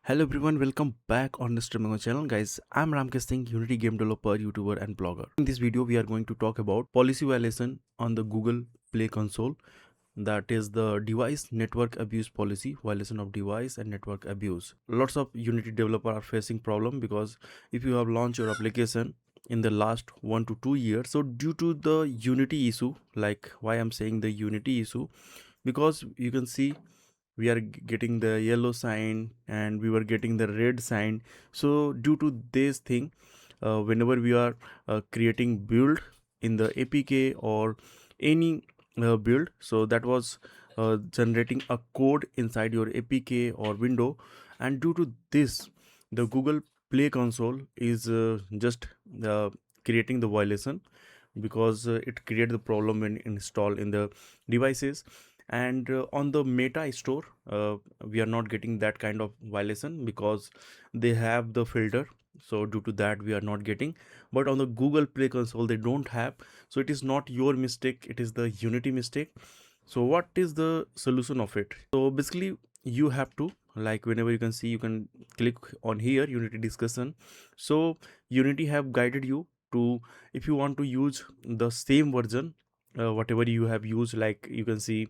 Hello everyone, welcome back on the streaming channel. Guys, I'm Ramkesh Singh, Unity game developer, YouTuber and blogger. In this video, we are going to talk about policy violation on the Google Play console. That is the device network abuse policy, violation of device and network abuse. Lots of Unity developer are facing problem because if you have launched your application in the last 1 to 2 years, so due to the Unity issue, like why I'm saying the Unity issue, because you can see we are getting the yellow sign and we were getting the red sign. So due to this thing, whenever we are creating build in the apk or any build, so that was generating a code inside your apk or window, and due to this the Google Play console is just uh, creating the violation because it creates the problem when installed in the devices. And on the Meta store, we are not getting that kind of violation because they have the filter, so due to that we are not getting. But on the Google Play console they don't have, so it is not your mistake, it is the Unity mistake. So what is the solution of it? So basically you have to, like, whenever you can see, you can click on here Unity discussion. So Unity have guided you to, if you want to use the same version, whatever you have used, like you can see,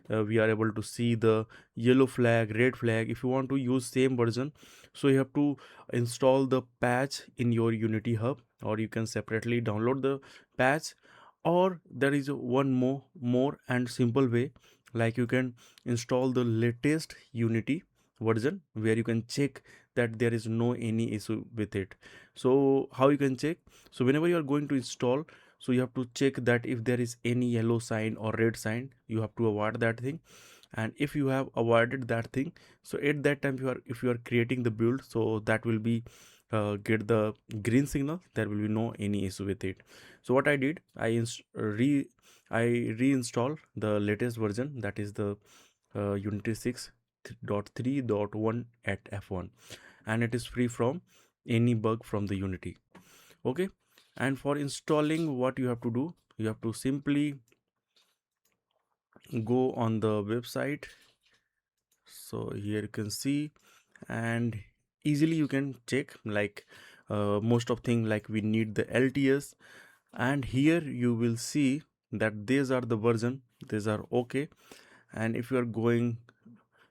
we are able to see the yellow flag, red flag. If you want to use same version, so you have to install the patch in your Unity hub, or you can separately download the patch. Or there is one more and simple way, like you can install the latest Unity version where you can check that there is no any issue with it. So how you can check? So whenever you are going to install, so you have to check that if there is any yellow sign or red sign, you have to avoid that thing. And if you have avoided that thing, so at that time, if you are creating the build, so that will be get the green signal, there will be no any issue with it. So what I did, I reinstall the latest version, that is the Unity 6.3.1 at F1, and it is free from any bug from the Unity. Okay. And for installing, what you have to do, you have to simply go on the website. So here you can see, and easily you can check, like most of thing, like we need the LTS, and here you will see that these are the version, these are okay. And if you are going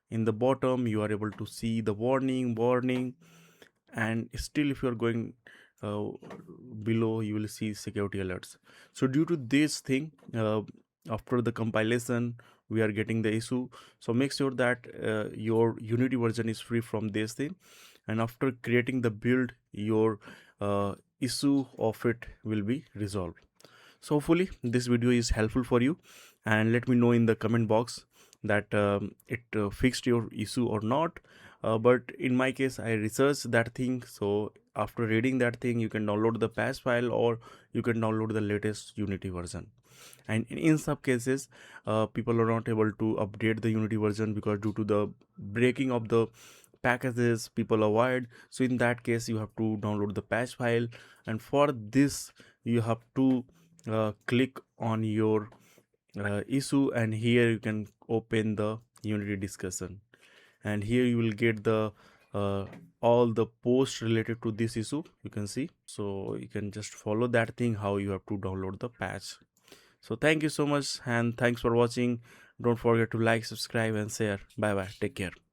in the bottom, you are able to see the warning. And still if you are going uh, below, you will see security alerts. So due to this thing, after the compilation we are getting the issue. So make sure that your Unity version is free from this thing, and after creating the build, your issue of it will be resolved. So hopefully this video is helpful for you, and let me know in the comment box that it fixed your issue or not. But in my case, I researched that thing, so after reading that thing, you can download the patch file or you can download the latest Unity version. And in some cases, people are not able to update the Unity version because due to the breaking of the packages, people avoid. So in that case, you have to download the patch file, and for this you have to click on your issue, and here you can open the Unity discussion, and here you will get the all the posts related to this issue, you can see. So you can just follow that thing, how you have to download the patch. So thank you so much, and thanks for watching. Don't forget to like, subscribe and share. Bye bye, take care.